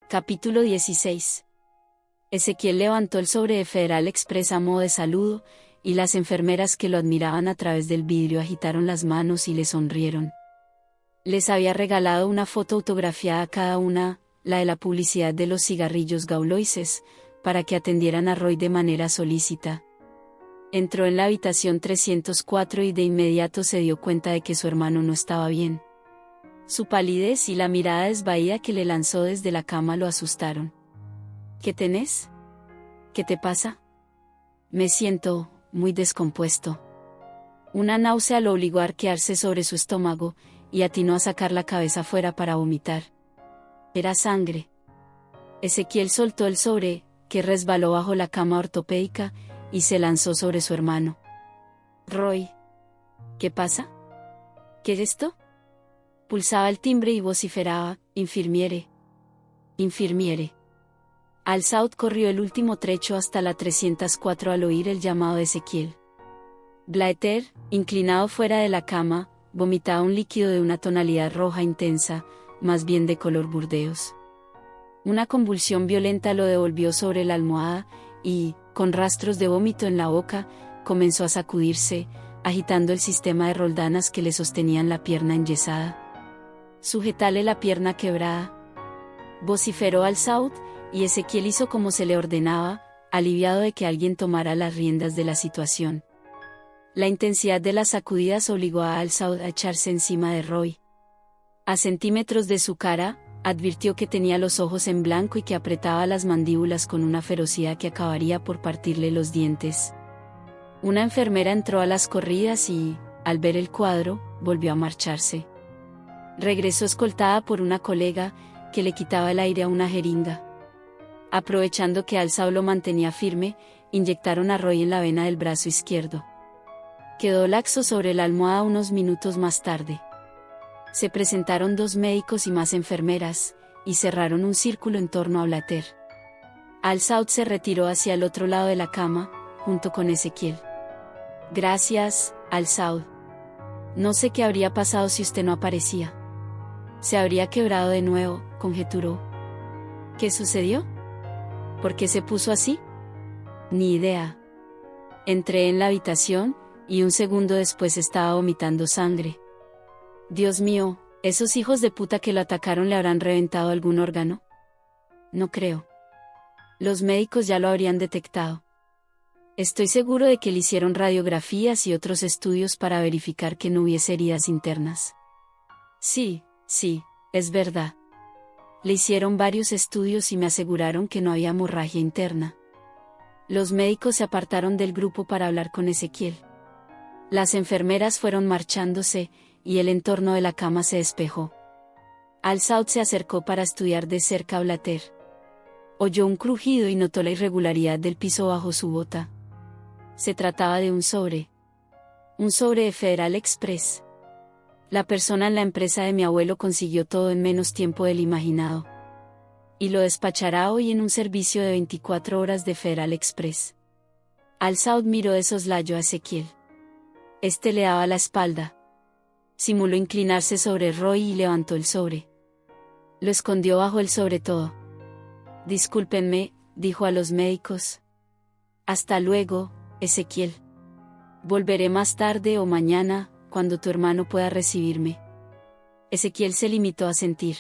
Capítulo 16. Ezequiel levantó el sobre de Federal Express a modo de saludo, y las enfermeras que lo admiraban a través del vidrio agitaron las manos y le sonrieron. Les había regalado una foto autografiada a cada una, la de la publicidad de los cigarrillos Gauloises, para que atendieran a Roy de manera solícita. Entró en la habitación 304 y de inmediato se dio cuenta de que su hermano no estaba bien. Su palidez y la mirada desvaída que le lanzó desde la cama lo asustaron. ¿Qué tenés? ¿Qué te pasa? Me siento muy descompuesto. Una náusea lo obligó a arquearse sobre su estómago, y atinó a sacar la cabeza fuera para vomitar. Era sangre. Ezequiel soltó el sobre, que resbaló bajo la cama ortopédica, y se lanzó sobre su hermano. Roy. ¿Qué pasa? ¿Qué es esto? Pulsaba el timbre y vociferaba, infirmiere. Infirmiere. Al-Saud corrió el último trecho hasta la 304 al oír el llamado de Ezequiel. Blaeter, inclinado fuera de la cama, vomitaba un líquido de una tonalidad roja intensa, más bien de color burdeos. Una convulsión violenta lo devolvió sobre la almohada, y, con rastros de vómito en la boca, comenzó a sacudirse, agitando el sistema de roldanas que le sostenían la pierna enyesada. «Sujetale la pierna quebrada», vociferó Al-Saud, y Ezequiel hizo como se le ordenaba, aliviado de que alguien tomara las riendas de la situación. La intensidad de las sacudidas obligó a Al-Saud a echarse encima de Roy. A centímetros de su cara, advirtió que tenía los ojos en blanco y que apretaba las mandíbulas con una ferocidad que acabaría por partirle los dientes. Una enfermera entró a las corridas y, al ver el cuadro, volvió a marcharse. Regresó escoltada por una colega, que le quitaba el aire a una jeringa. Aprovechando que Al-Saud lo mantenía firme, inyectaron a Roy en la vena del brazo izquierdo. Quedó laxo sobre la almohada unos minutos más tarde. Se presentaron 2 médicos y más enfermeras, y cerraron un círculo en torno a Blaeter. Al-Saud se retiró hacia el otro lado de la cama, junto con Ezequiel. «Gracias, Al-Saud. No sé qué habría pasado si usted no aparecía. Se habría quebrado de nuevo», conjeturó. «¿Qué sucedió? ¿Por qué se puso así?» «Ni idea. Entré en la habitación, y un segundo después estaba vomitando sangre. Dios mío, ¿esos hijos de puta que lo atacaron le habrán reventado algún órgano? No creo. Los médicos ya lo habrían detectado. Estoy seguro de que le hicieron radiografías y otros estudios para verificar que no hubiese heridas internas. Sí, es verdad. Le hicieron varios estudios y me aseguraron que no había hemorragia interna». Los médicos se apartaron del grupo para hablar con Ezequiel. Las enfermeras fueron marchándose, y el entorno de la cama se despejó. Al-Saud se acercó para estudiar de cerca a Blaeter. Oyó un crujido y notó la irregularidad del piso bajo su bota. Se trataba de un sobre. Un sobre de Federal Express. La persona en la empresa de mi abuelo consiguió todo en menos tiempo del imaginado. Y lo despachará hoy en un servicio de 24 horas de Federal Express. Al-Saud miró de soslayo a Ezequiel. Este le daba la espalda. Simuló inclinarse sobre Roy y levantó el sobre. Lo escondió bajo el sobretodo. «Discúlpenme», dijo a los médicos. «Hasta luego, Ezequiel. Volveré más tarde o mañana, cuando tu hermano pueda recibirme». Ezequiel se limitó a sentir.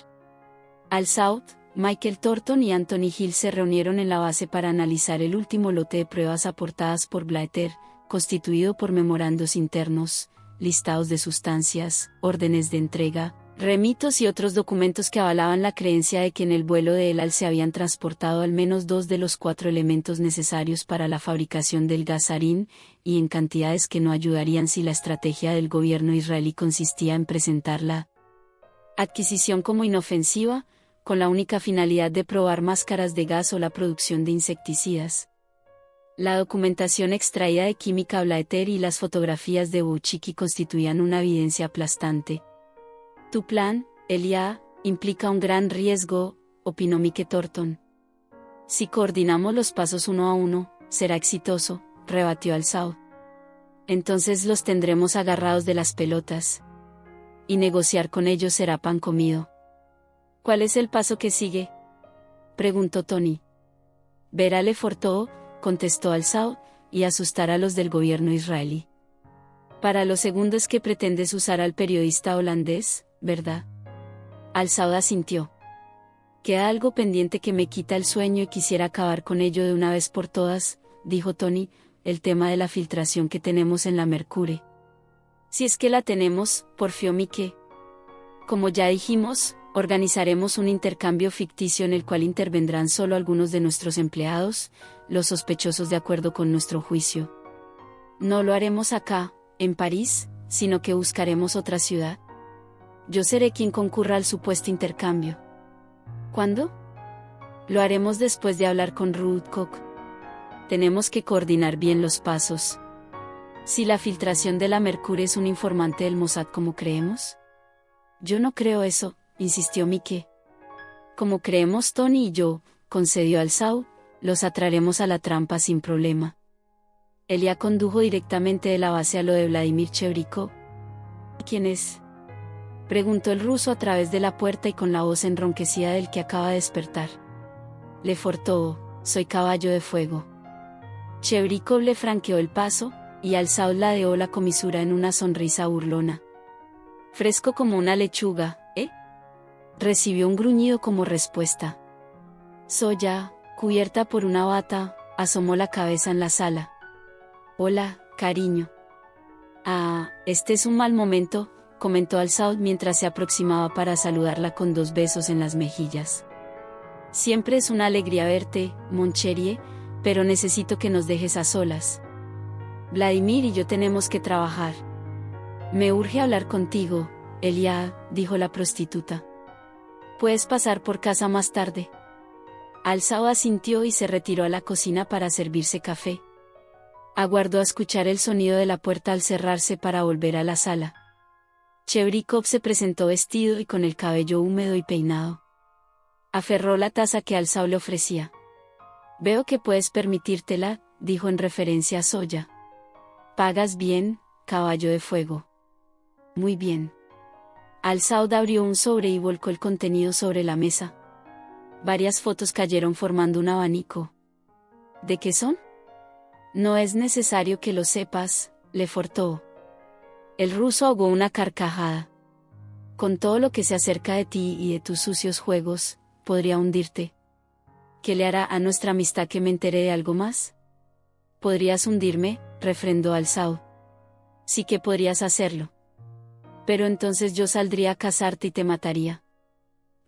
Al-Saud, Michael Thornton y Anthony Hill se reunieron en la base para analizar el último lote de pruebas aportadas por Blaeter, constituido por memorandos internos, listados de sustancias, órdenes de entrega, remitos y otros documentos que avalaban la creencia de que en el vuelo de El Al se habían transportado al menos 2 de los 4 elementos necesarios para la fabricación del gas sarín, y en cantidades que no ayudarían si la estrategia del gobierno israelí consistía en presentar la adquisición como inofensiva, con la única finalidad de probar máscaras de gas o la producción de insecticidas. La documentación extraída de Química Blaeter y las fotografías de Bouchiki constituían una evidencia aplastante. «Tu plan, Elia, implica un gran riesgo», opinó Mike Thornton. «Si coordinamos los pasos uno a uno, será exitoso», rebatió Al-Saud. «Entonces los tendremos agarrados de las pelotas. Y negociar con ellos será pan comido». «¿Cuál es el paso que sigue?». preguntó Tony. Ver a Lefortovo, contestó Al-Saud, y asustar a los del gobierno israelí. Para lo segundo es que pretendes usar al periodista holandés, ¿verdad? Al-Saud asintió. Queda algo pendiente que me quita el sueño y quisiera acabar con ello de una vez por todas, dijo Tony, el tema de la filtración que tenemos en la Mercure. Si es que la tenemos, porfió Mike. Como ya dijimos, organizaremos un intercambio ficticio en el cual intervendrán solo algunos de nuestros empleados, los sospechosos de acuerdo con nuestro juicio. No lo haremos acá, en París, sino que buscaremos otra ciudad. Yo seré quien concurra al supuesto intercambio. ¿Cuándo? Lo haremos después de hablar con Woodcock. Tenemos que coordinar bien los pasos. Si la filtración de la Mercure es un informante del Mossad como creemos. Yo no creo eso, insistió Mike. Como creemos Tony y yo, concedió Al-Saud, los atraeremos a la trampa sin problema. Elia condujo directamente de la base a lo de Vladimir Chevrikov. ¿Quién es? Preguntó el ruso a través de la puerta y con la voz enronquecida del que acaba de despertar. Lefortovo, soy caballo de fuego. Chevrikov le franqueó el paso, y Al-Saud ladeó la comisura en una sonrisa burlona. Fresco como una lechuga, ¿eh? Recibió un gruñido como respuesta. Zoya, cubierta por una bata, asomó la cabeza en la sala. Hola, cariño. Ah, este es un mal momento, comentó Al-Saud mientras se aproximaba para saludarla con 2 besos en las mejillas. Siempre es una alegría verte, mon chérie, pero necesito que nos dejes a solas. Vladimir y yo tenemos que trabajar. Me urge hablar contigo, Elia, dijo la prostituta. ¿Puedes pasar por casa más tarde? Al-Saud asintió y se retiró a la cocina para servirse café. Aguardó a escuchar el sonido de la puerta al cerrarse para volver a la sala. Chevrikov se presentó vestido y con el cabello húmedo y peinado. Aferró la taza que Al-Saud le ofrecía. Veo que puedes permitírtela, dijo en referencia a Zoya. Pagas bien, caballo de fuego. Muy bien. Al-Saud abrió un sobre y volcó el contenido sobre la mesa. Varias fotos cayeron formando un abanico. ¿De qué son? No es necesario que lo sepas, Lefortovo. El ruso ahogó una carcajada. Con todo lo que se acerca de ti y de tus sucios juegos, podría hundirte. ¿Qué le hará a nuestra amistad que me entere de algo más? ¿Podrías hundirme?, refrendó Al-Saud. Sí que podrías hacerlo. Pero entonces yo saldría a cazarte y te mataría.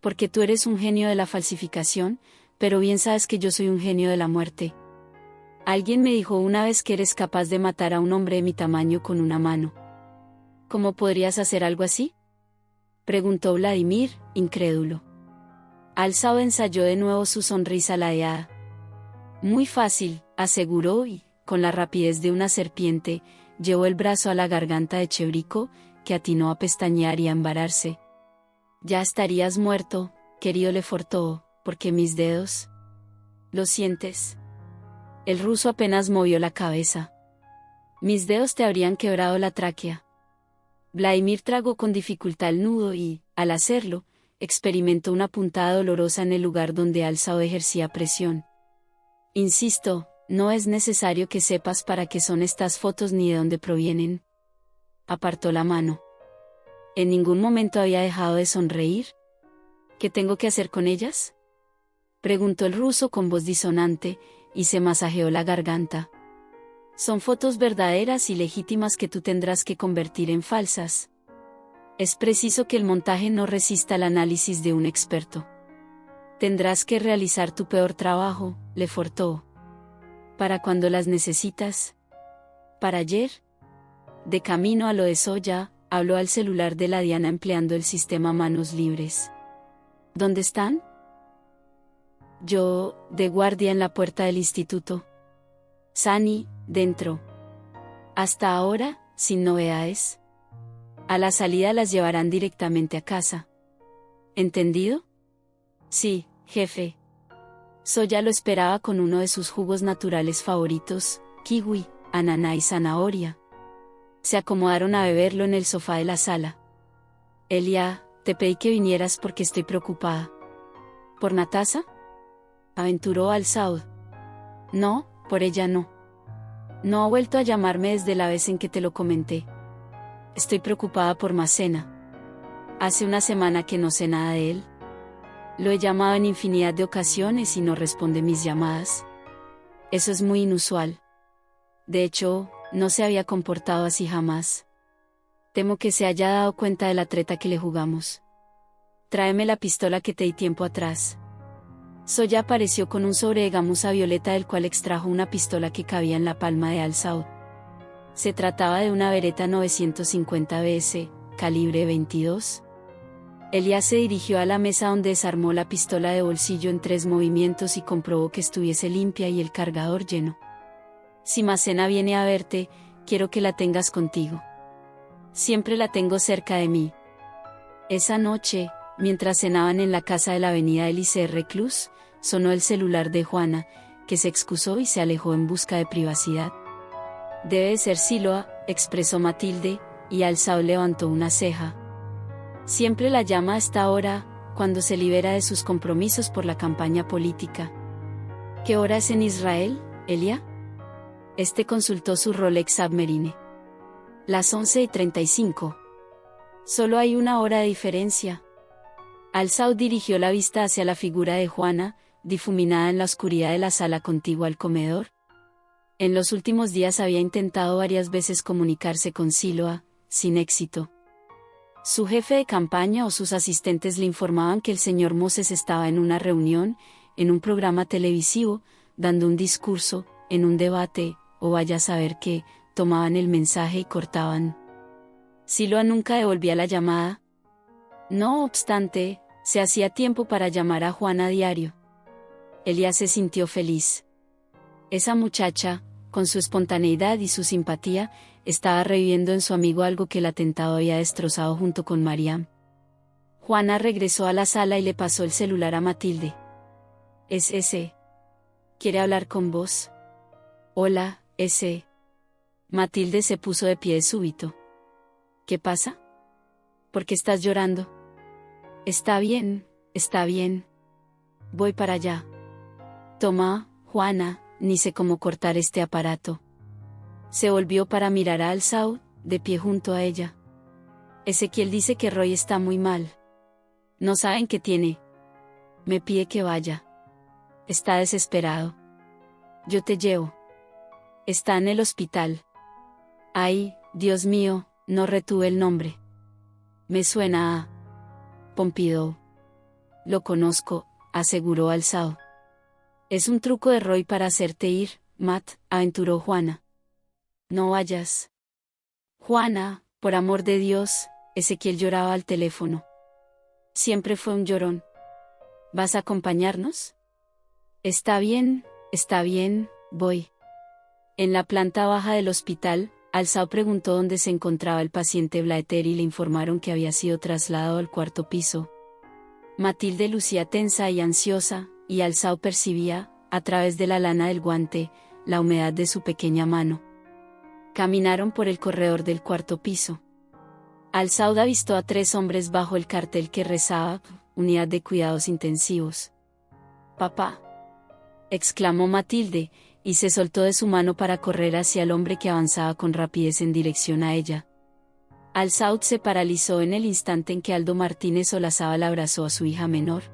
Porque tú eres un genio de la falsificación, pero bien sabes que yo soy un genio de la muerte. Alguien me dijo una vez que eres capaz de matar a un hombre de mi tamaño con una mano. ¿Cómo podrías hacer algo así?, preguntó Vladimir, incrédulo. Al-Saud ensayó de nuevo su sonrisa ladeada. Muy fácil, aseguró y, con la rapidez de una serpiente, llevó el brazo a la garganta de Chevrikov, que atinó a pestañear y a embararse. Ya estarías muerto, querido Lefortovo, porque mis dedos... ¿Lo sientes? El ruso apenas movió la cabeza. Mis dedos te habrían quebrado la tráquea. Vladimir tragó con dificultad el nudo y, al hacerlo, experimentó una puntada dolorosa en el lugar donde Al-Saud ejercía presión. Insisto, no es necesario que sepas para qué son estas fotos ni de dónde provienen. Apartó la mano. ¿En ningún momento había dejado de sonreír? ¿Qué tengo que hacer con ellas?, preguntó el ruso con voz disonante, y se masajeó la garganta. Son fotos verdaderas y legítimas que tú tendrás que convertir en falsas. Es preciso que el montaje no resista el análisis de un experto. Tendrás que realizar tu peor trabajo, Lefortovo. ¿Para cuándo las necesitas? ¿Para ayer? De camino a lo de Zoya, habló al celular de la Diana empleando el sistema manos libres. ¿Dónde están? Yo, de guardia en la puerta del instituto. Sani, dentro. Hasta ahora, sin novedades. A la salida las llevarán directamente a casa. ¿Entendido? Sí, jefe. Zoya lo esperaba con uno de sus jugos naturales favoritos, kiwi, ananá y zanahoria. Se acomodaron a beberlo en el sofá de la sala. Elia, te pedí que vinieras porque estoy preocupada. ¿Por Natasa? aventuró Al-Saud. No, por ella no. No ha vuelto a llamarme desde la vez en que te lo comenté. Estoy preocupada por Macena. Hace una semana que no sé nada de él. Lo he llamado en infinidad de ocasiones y no responde mis llamadas. Eso es muy inusual. De hecho, no se había comportado así jamás. Temo que se haya dado cuenta de la treta que le jugamos. Tráeme la pistola que te di tiempo atrás. Soya apareció con un sobre de gamuza violeta del cual extrajo una pistola que cabía en la palma de Al-Saud. Se trataba de una Beretta 950 BS, calibre 22. Elías se dirigió a la mesa donde desarmó la pistola de bolsillo en 3 movimientos y comprobó que estuviese limpia y el cargador lleno. Si Macena viene a verte, quiero que la tengas contigo. Siempre la tengo cerca de mí. Esa noche, mientras cenaban en la casa de la avenida Elise Reclus, sonó el celular de Juana, que se excusó y se alejó en busca de privacidad. Debe de ser Siloa, expresó Matilde, y Al-Saud levantó una ceja. Siempre la llama a esta hora, cuando se libera de sus compromisos por la campaña política. ¿Qué hora es en Israel, Elia? Este consultó su Rolex Submarine. Las 11:35. Solo hay una hora de diferencia. Al-Saud dirigió la vista hacia la figura de Juana, difuminada en la oscuridad de la sala contigua al comedor. En los últimos días había intentado varias veces comunicarse con Siloa, sin éxito. Su jefe de campaña o sus asistentes le informaban que el señor Moses estaba en una reunión, en un programa televisivo, dando un discurso, en un debate, o vaya a saber qué, tomaban el mensaje y cortaban. Siloa nunca devolvía la llamada. No obstante, se hacía tiempo para llamar a Juana a diario. Elías se sintió feliz. Esa muchacha, con su espontaneidad y su simpatía, estaba reviviendo en su amigo algo que el atentado había destrozado junto con Mariam. Juana regresó a la sala y le pasó el celular a Matilde. ¿Es ese? ¿Quiere hablar con vos? Hola, ese. Matilde se puso de pie de súbito. ¿Qué pasa? ¿Por qué estás llorando? Está bien, está bien. Voy para allá. Toma, Juana, ni sé cómo cortar este aparato. Se volvió para mirar a Al-Saud, de pie junto a ella. Ezequiel dice que Roy está muy mal. No saben qué tiene. Me pide que vaya. Está desesperado. Yo te llevo. Está en el hospital. Ay, Dios mío, no retuve el nombre. Me suena a Pompidou. Lo conozco, aseguró Al-Saud. Es un truco de Roy para hacerte ir, Matt, aventuró Juana. No vayas. Juana, por amor de Dios, Ezequiel lloraba al teléfono. Siempre fue un llorón. ¿Vas a acompañarnos? Está bien, voy. En la planta baja del hospital, Al-Saud preguntó dónde se encontraba el paciente Blaeter y le informaron que había sido trasladado al 4º piso. Matilde lucía tensa y ansiosa, y Al-Saud percibía, a través de la lana del guante, la humedad de su pequeña mano. Caminaron por el corredor del 4º piso. Al-Saud avistó a 3 hombres bajo el cartel que rezaba, Unidad de Cuidados Intensivos. «Papá», exclamó Matilde, y se soltó de su mano para correr hacia el hombre que avanzaba con rapidez en dirección a ella. Al-Saud se paralizó en el instante en que Aldo Martínez Olazábal abrazó a su hija menor.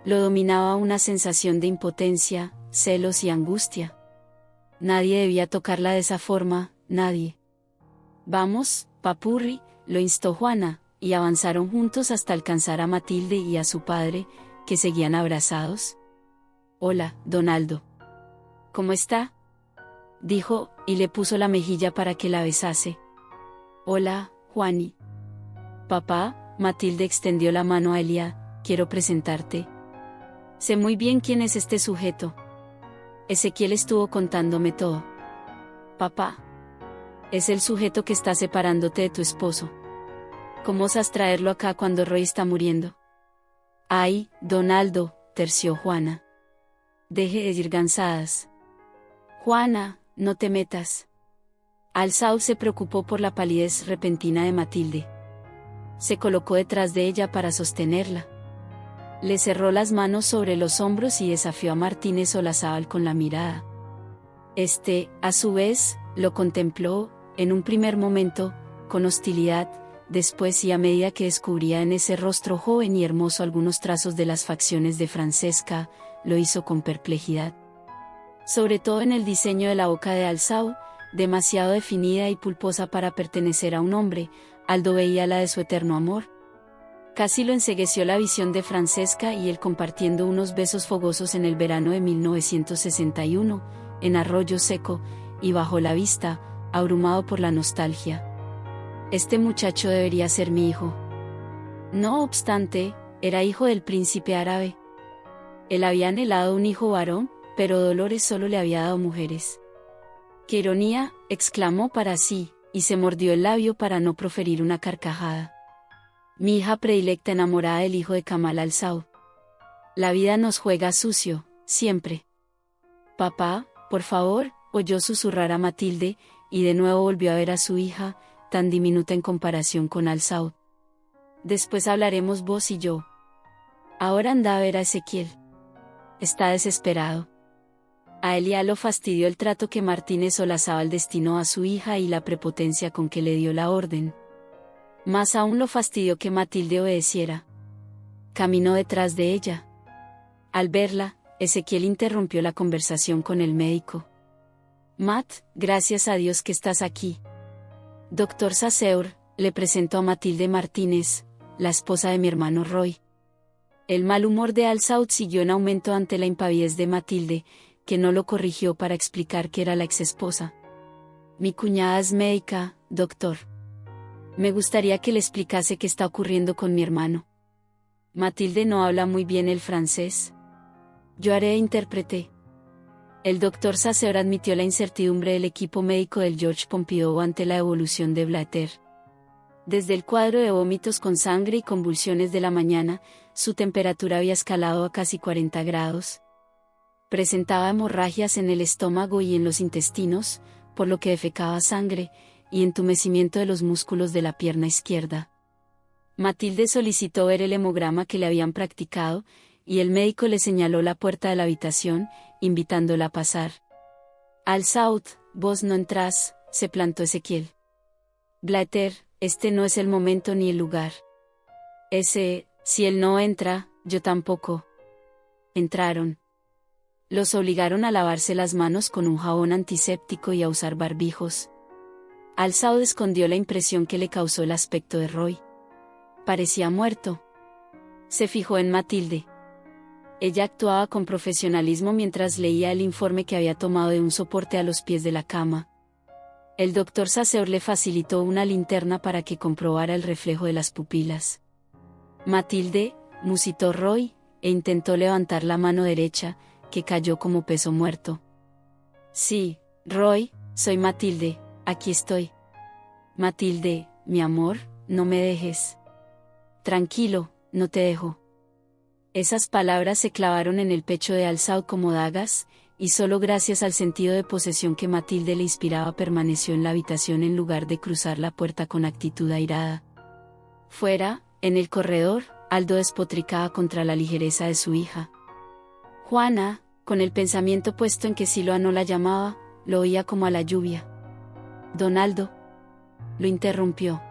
Lo dominaba una sensación de impotencia, celos y angustia. Nadie debía tocarla de esa forma, nadie. «Vamos, papurri», lo instó Juana, y avanzaron juntos hasta alcanzar a Matilde y a su padre, que seguían abrazados. «Hola, don Aldo». «¿Cómo está?», dijo, y le puso la mejilla para que la besase. «Hola, Juani». «Papá», Matilde extendió la mano a Elia, «quiero presentarte». «Sé muy bien quién es este sujeto. Ezequiel estuvo contándome todo». «Papá. Es el sujeto que está separándote de tu esposo. ¿Cómo osas traerlo acá cuando Roy está muriendo?». «Ay, don Aldo», terció Juana. «Deje de decir gansadas». «Juana, no te metas». Al-Saud se preocupó por la palidez repentina de Matilde. Se colocó detrás de ella para sostenerla. Le cerró las manos sobre los hombros y desafió a Martínez Olazábal con la mirada. Este, a su vez, lo contempló, en un primer momento, con hostilidad, después y a medida que descubría en ese rostro joven y hermoso algunos trazos de las facciones de Francesca, lo hizo con perplejidad. Sobre todo en el diseño de la boca de Alzau, demasiado definida y pulposa para pertenecer a un hombre, Aldo veía la de su eterno amor. Casi lo encegueció la visión de Francesca y él compartiendo unos besos fogosos en el verano de 1961, en Arroyo Seco, y bajó la vista, abrumado por la nostalgia. Este muchacho debería ser mi hijo. No obstante, era hijo del príncipe árabe. Él había anhelado un hijo varón, pero Dolores solo le había dado mujeres. ¡Qué ironía!, exclamó para sí, y se mordió el labio para no proferir una carcajada. Mi hija predilecta enamorada del hijo de Kamal Alzau. La vida nos juega sucio, siempre. Papá, por favor, oyó susurrar a Matilde, y de nuevo volvió a ver a su hija, tan diminuta en comparación con Alzau. Después hablaremos vos y yo. Ahora anda a ver a Ezequiel. Está desesperado. A Elia lo fastidió el trato que Martínez Olazábal destinó a su hija y la prepotencia con que le dio la orden. Más aún lo fastidió que Matilde obedeciera. Caminó detrás de ella. Al verla, Ezequiel interrumpió la conversación con el médico. Matt, gracias a Dios que estás aquí. Doctor Saseur, le presentó a Matilde Martínez, la esposa de mi hermano Roy. El mal humor de Alzau siguió en aumento ante la impavidez de Matilde, que no lo corrigió para explicar que era la exesposa. Mi cuñada es médica, doctor. Me gustaría que le explicase qué está ocurriendo con mi hermano. Matilde no habla muy bien el francés. Yo haré de intérprete. El doctor Saseur admitió la incertidumbre del equipo médico del Georges Pompidou ante la evolución de Blatter. Desde el cuadro de vómitos con sangre y convulsiones de la mañana, su temperatura había escalado a casi 40 grados. Presentaba hemorragias en el estómago y en los intestinos, por lo que defecaba sangre, y entumecimiento de los músculos de la pierna izquierda. Matilde solicitó ver el hemograma que le habían practicado, y el médico le señaló la puerta de la habitación, invitándola a pasar. Alzau, vos no entrás, se plantó Ezequiel. Blatter, este no es el momento ni el lugar. Si él no entra, yo tampoco. Entraron. Los obligaron a lavarse las manos con un jabón antiséptico y a usar barbijos. Alzau escondió la impresión que le causó el aspecto de Roy. Parecía muerto. Se fijó en Matilde. Ella actuaba con profesionalismo mientras leía el informe que había tomado de un soporte a los pies de la cama. El doctor Saseur le facilitó una linterna para que comprobara el reflejo de las pupilas. Matilde, musitó Roy, e intentó levantar la mano derecha, que cayó como peso muerto. Sí, Roy, soy Matilde, aquí estoy. Matilde, mi amor, no me dejes. Tranquilo, no te dejo. Esas palabras se clavaron en el pecho de Alzau como dagas, y solo gracias al sentido de posesión que Matilde le inspiraba permaneció en la habitación en lugar de cruzar la puerta con actitud airada. Fuera, en el corredor, Aldo despotricaba contra la ligereza de su hija. Juana, con el pensamiento puesto en que Siloa no la llamaba, lo oía como a la lluvia. Don Aldo. Lo interrumpió.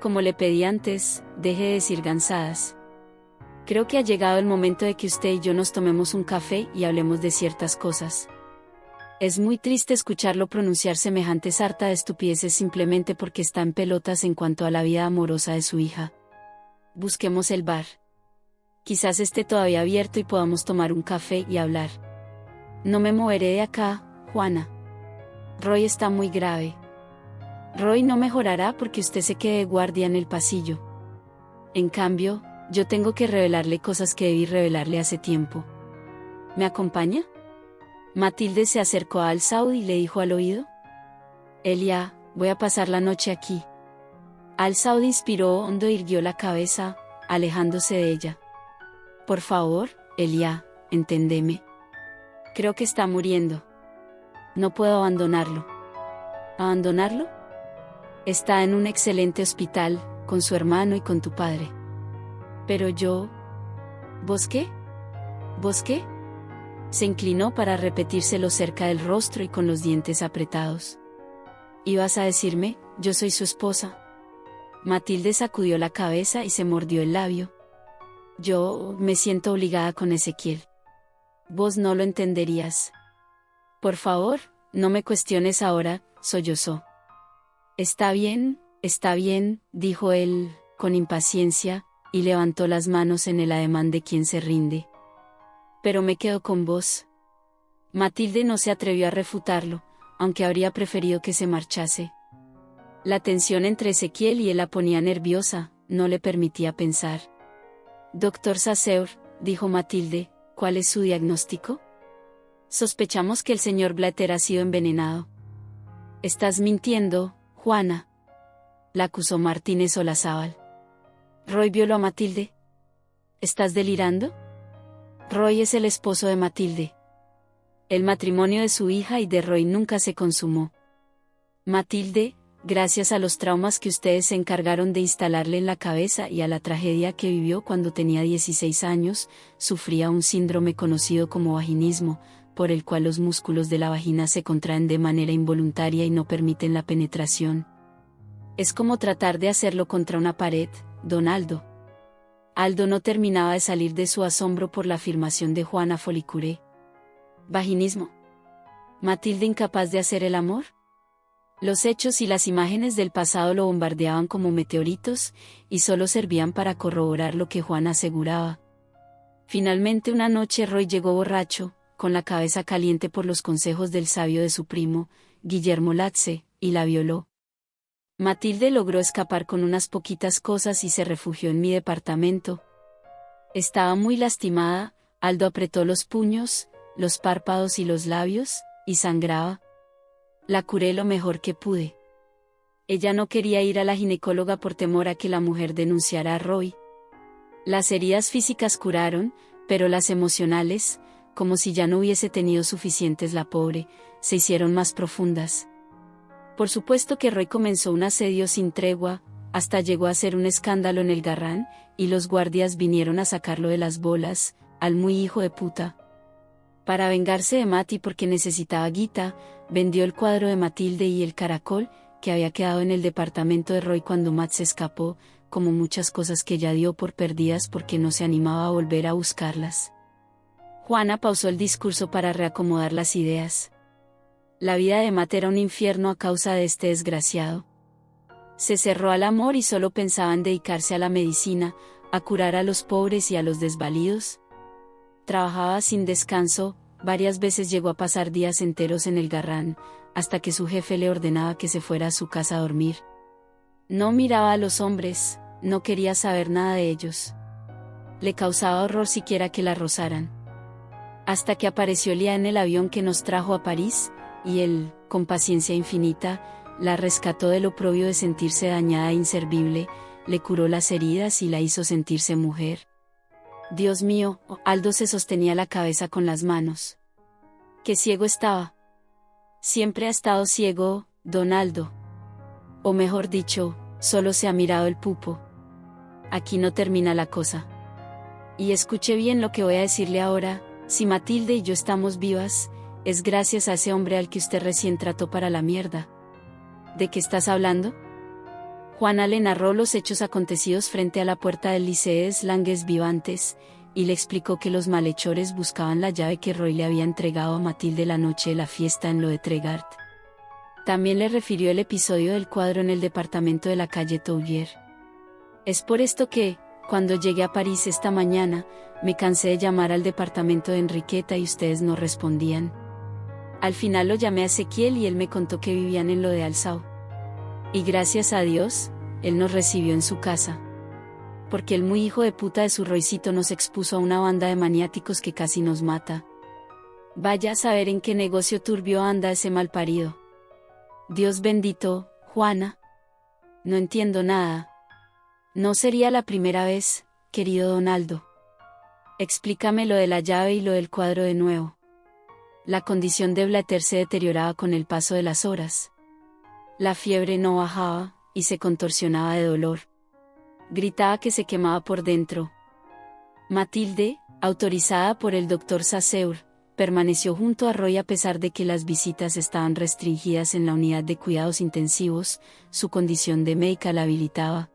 Como le pedí antes, deje de decir gansadas. Creo que ha llegado el momento de que usted y yo nos tomemos un café y hablemos de ciertas cosas. Es muy triste escucharlo pronunciar semejante sarta de estupideces simplemente porque está en pelotas en cuanto a la vida amorosa de su hija. Busquemos el bar. Quizás esté todavía abierto y podamos tomar un café y hablar. No me moveré de acá, Juana. Roy está muy grave. Roy no mejorará porque usted se quede de guardia en el pasillo. En cambio, yo tengo que revelarle cosas que debí revelarle hace tiempo. ¿Me acompaña? Matilde se acercó a Alzau y le dijo al oído. Elia, voy a pasar la noche aquí. Alzau inspiró hondo e irguió la cabeza, alejándose de ella. Por favor, Elia, enténdeme. Creo que está muriendo. No puedo abandonarlo. ¿Abandonarlo? Está en un excelente hospital, con su hermano y con tu padre. Pero yo... ¿Vos qué? ¿Vos qué? Se inclinó para repetírselo cerca del rostro y con los dientes apretados. ¿Ibas a decirme, yo soy su esposa? Matilde sacudió la cabeza y se mordió el labio. Yo me siento obligada con Ezequiel. Vos no lo entenderías. Por favor, no me cuestiones ahora, sollozó. Está bien, dijo él, con impaciencia, y levantó las manos en el ademán de quien se rinde. Pero me quedo con vos. Matilde no se atrevió a refutarlo, aunque habría preferido que se marchase. La tensión entre Ezequiel y él la ponía nerviosa, no le permitía pensar. Doctor Saussure, dijo Matilde, ¿cuál es su diagnóstico? Sospechamos que el señor Blatter ha sido envenenado. Estás mintiendo, Juana, la acusó Martínez Olazábal. ¿Roy violó a Matilde? ¿Estás delirando? Roy es el esposo de Matilde. El matrimonio de su hija y de Roy nunca se consumó. Matilde, gracias a los traumas que ustedes se encargaron de instalarle en la cabeza y a la tragedia que vivió cuando tenía 16 años, sufría un síndrome conocido como vaginismo, por el cual los músculos de la vagina se contraen de manera involuntaria y no permiten la penetración. Es como tratar de hacerlo contra una pared, don Aldo. Aldo no terminaba de salir de su asombro por la afirmación de Juana Folicuré. ¿Vaginismo? ¿Matilde incapaz de hacer el amor? Los hechos y las imágenes del pasado lo bombardeaban como meteoritos, y solo servían para corroborar lo que Juana aseguraba. Finalmente una noche Roy llegó borracho, con la cabeza caliente por los consejos del sabio de su primo, Guillermo Latze, y la violó. Matilde logró escapar con unas poquitas cosas y se refugió en mi departamento. Estaba muy lastimada, Aldo apretó los puños, los párpados y los labios, y sangraba. La curé lo mejor que pude. Ella no quería ir a la ginecóloga por temor a que la mujer denunciara a Roy. Las heridas físicas curaron, pero las emocionales, como si ya no hubiese tenido suficientes la pobre, se hicieron más profundas. Por supuesto que Roy comenzó un asedio sin tregua, hasta llegó a ser un escándalo en el Garrán, y los guardias vinieron a sacarlo de las bolas, al muy hijo de puta. Para vengarse de Mati porque necesitaba guita, vendió el cuadro de Matilde y el caracol, que había quedado en el departamento de Roy cuando Matt se escapó, como muchas cosas que ya dio por perdidas porque no se animaba a volver a buscarlas. Juana pausó el discurso para reacomodar las ideas. La vida de Matt era un infierno a causa de este desgraciado. Se cerró al amor y solo pensaba en dedicarse a la medicina, a curar a los pobres y a los desvalidos. Trabajaba sin descanso, varias veces llegó a pasar días enteros en el Garrán, hasta que su jefe le ordenaba que se fuera a su casa a dormir. No miraba a los hombres, no quería saber nada de ellos. Le causaba horror siquiera que la rozaran. Hasta que apareció Lía en el avión que nos trajo a París, y él, con paciencia infinita, la rescató del oprobio de sentirse dañada e inservible, le curó las heridas y la hizo sentirse mujer. Dios mío, Aldo se sostenía la cabeza con las manos. ¡Qué ciego estaba! Siempre ha estado ciego, don Aldo. O mejor dicho, solo se ha mirado el pupo. Aquí no termina la cosa. Y escuche bien lo que voy a decirle ahora, si Matilde y yo estamos vivas, es gracias a ese hombre al que usted recién trató para la mierda. ¿De qué estás hablando? Juana le narró los hechos acontecidos frente a la puerta del Licees Langues Vivantes, y le explicó que los malhechores buscaban la llave que Roy le había entregado a Matilde la noche de la fiesta en lo de Tregart. También le refirió el episodio del cuadro en el departamento de la calle Touvier. Es por esto que, cuando llegué a París esta mañana, me cansé de llamar al departamento de Enriqueta y ustedes no respondían. Al final lo llamé a Ezequiel y él me contó que vivían en lo de Alzao. Y gracias a Dios, él nos recibió en su casa. Porque el muy hijo de puta de su Roycito nos expuso a una banda de maniáticos que casi nos mata. Vaya a saber en qué negocio turbio anda ese malparido. Dios bendito, Juana. No entiendo nada. No sería la primera vez, querido don Aldo. Explícame lo de la llave y lo del cuadro de nuevo. La condición de Blatter se deterioraba con el paso de las horas. La fiebre no bajaba, y se contorsionaba de dolor. Gritaba que se quemaba por dentro. Matilde, autorizada por el doctor Saussure, permaneció junto a Roy a pesar de que las visitas estaban restringidas en la unidad de cuidados intensivos, su condición de médica la habilitaba.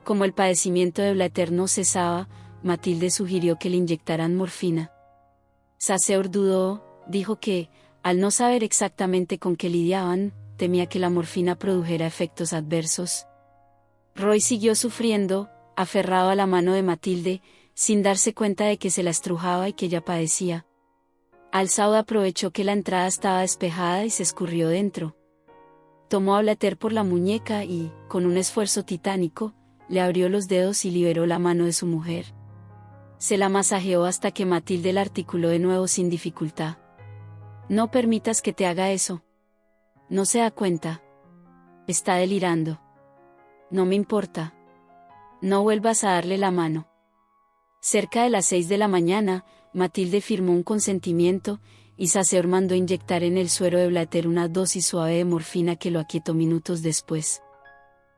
Como el padecimiento de Blatter no cesaba, Matilde sugirió que le inyectaran morfina. Saussure dudó, dijo que, al no saber exactamente con qué lidiaban, temía que la morfina produjera efectos adversos. Roy siguió sufriendo, aferrado a la mano de Matilde, sin darse cuenta de que se la estrujaba y que ella padecía. Al-Saud aprovechó que la entrada estaba despejada y se escurrió dentro. Tomó a Blatter por la muñeca y, con un esfuerzo titánico, le abrió los dedos y liberó la mano de su mujer. Se la masajeó hasta que Matilde la articuló de nuevo sin dificultad. No permitas que te haga eso. No se da cuenta. Está delirando. No me importa. No vuelvas a darle la mano. Cerca de las 6 de la mañana, Matilde firmó un consentimiento, y Saussure mandó inyectar en el suero de Blatter una dosis suave de morfina que lo aquietó minutos después.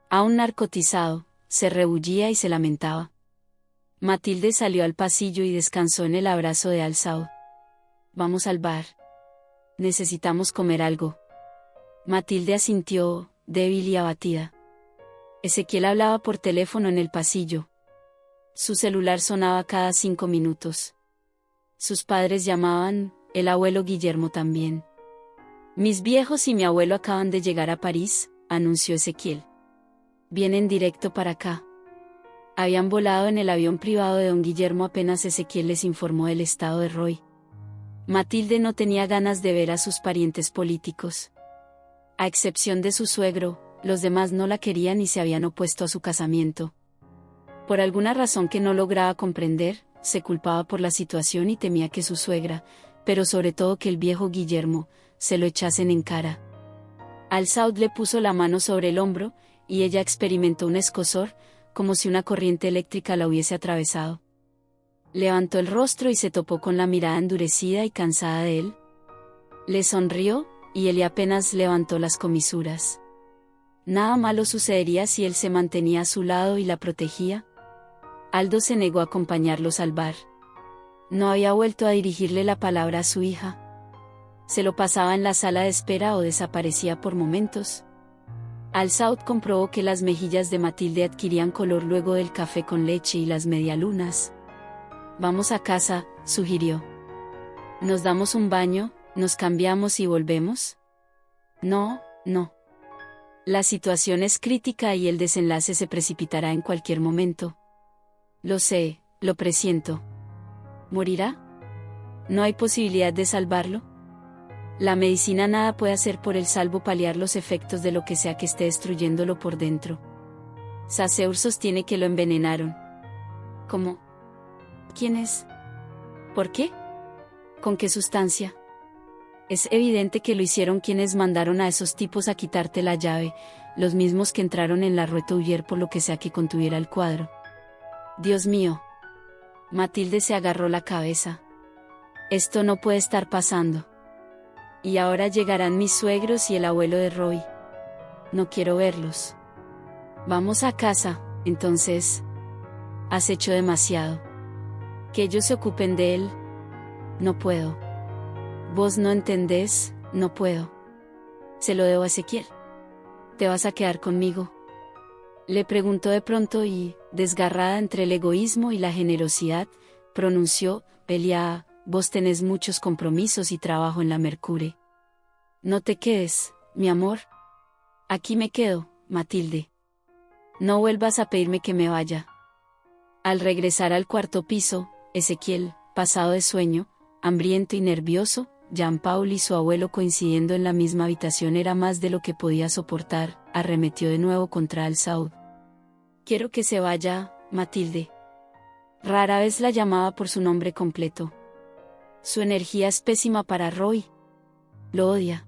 Aún narcotizado, se rebullía y se lamentaba. Matilde salió al pasillo y descansó en el abrazo de Al-Saud. Vamos al bar. Necesitamos comer algo. Matilde asintió, débil y abatida. Ezequiel hablaba por teléfono en el pasillo. Su celular sonaba cada 5 minutos. Sus padres llamaban, el abuelo Guillermo también. Mis viejos y mi abuelo acaban de llegar a París, anunció Ezequiel. Vienen directo para acá. Habían volado en el avión privado de don Guillermo apenas Ezequiel les informó del estado de Roy. Matilde no tenía ganas de ver a sus parientes políticos. A excepción de su suegro, los demás no la querían y se habían opuesto a su casamiento. Por alguna razón que no lograba comprender, se culpaba por la situación y temía que su suegra, pero sobre todo que el viejo Guillermo, se lo echasen en cara. Al-Saud le puso la mano sobre el hombro, y ella experimentó un escozor, como si una corriente eléctrica la hubiese atravesado. Levantó el rostro y se topó con la mirada endurecida y cansada de él. Le sonrió, y él apenas levantó las comisuras. Nada malo sucedería si él se mantenía a su lado y la protegía. Aldo se negó a acompañarlos al bar. No había vuelto a dirigirle la palabra a su hija. Se lo pasaba en la sala de espera o desaparecía por momentos. Al-Saud comprobó que las mejillas de Matilde adquirían color luego del café con leche y las medialunas. Vamos a casa, sugirió. ¿Nos damos un baño, nos cambiamos y volvemos? No, no. La situación es crítica y el desenlace se precipitará en cualquier momento. Lo sé, lo presiento. ¿Morirá? ¿No hay posibilidad de salvarlo? La medicina nada puede hacer por él salvo paliar los efectos de lo que sea que esté destruyéndolo por dentro. Saussure sostiene que lo envenenaron. ¿Cómo? ¿Quién es? ¿Por qué? ¿Con qué sustancia? Es evidente que lo hicieron quienes mandaron a esos tipos a quitarte la llave, los mismos que entraron en la Rue por lo que sea que contuviera el cuadro. Dios mío. Matilde se agarró la cabeza. Esto no puede estar pasando. Y ahora llegarán mis suegros y el abuelo de Roy. No quiero verlos. Vamos a casa, entonces. Has hecho demasiado. Que ellos se ocupen de él. No puedo. Vos no entendés, no puedo. Se lo debo a Ezequiel. ¿Te vas a quedar conmigo? Le preguntó de pronto y, desgarrada entre el egoísmo y la generosidad, pronunció, Belia, vos tenés muchos compromisos y trabajo en la Mercure. No te quedes, mi amor. Aquí me quedo, Matilde. No vuelvas a pedirme que me vaya. Al regresar al cuarto piso, Ezequiel, pasado de sueño, hambriento y nervioso, Jean-Paul y su abuelo coincidiendo en la misma habitación era más de lo que podía soportar, arremetió de nuevo contra Al-Saud. Quiero que se vaya, Matilde. Rara vez la llamaba por su nombre completo. Su energía es pésima para Roy. Lo odia.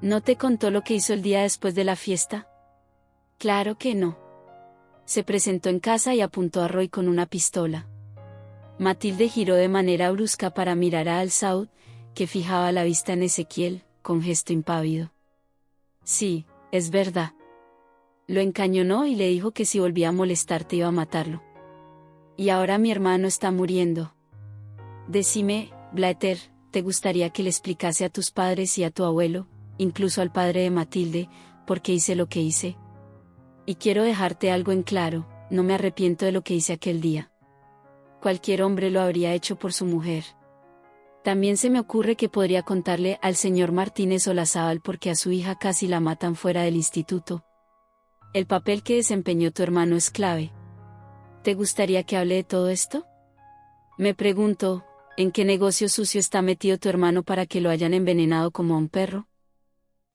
¿No te contó lo que hizo el día después de la fiesta? Claro que no. Se presentó en casa y apuntó a Roy con una pistola. Matilde giró de manera brusca para mirar a Al-Saud, que fijaba la vista en Ezequiel, con gesto impávido. Sí, es verdad. Lo encañonó y le dijo que si volvía a molestarte iba a matarlo. Y ahora mi hermano está muriendo. Decime, Blaeter, ¿te gustaría que le explicase a tus padres y a tu abuelo, incluso al padre de Matilde, por qué hice lo que hice? Y quiero dejarte algo en claro, no me arrepiento de lo que hice aquel día. Cualquier hombre lo habría hecho por su mujer. También se me ocurre que podría contarle al señor Martínez Olazábal porque a su hija casi la matan fuera del instituto. El papel que desempeñó tu hermano es clave. ¿Te gustaría que hable de todo esto? Me pregunto, ¿en qué negocio sucio está metido tu hermano para que lo hayan envenenado como a un perro?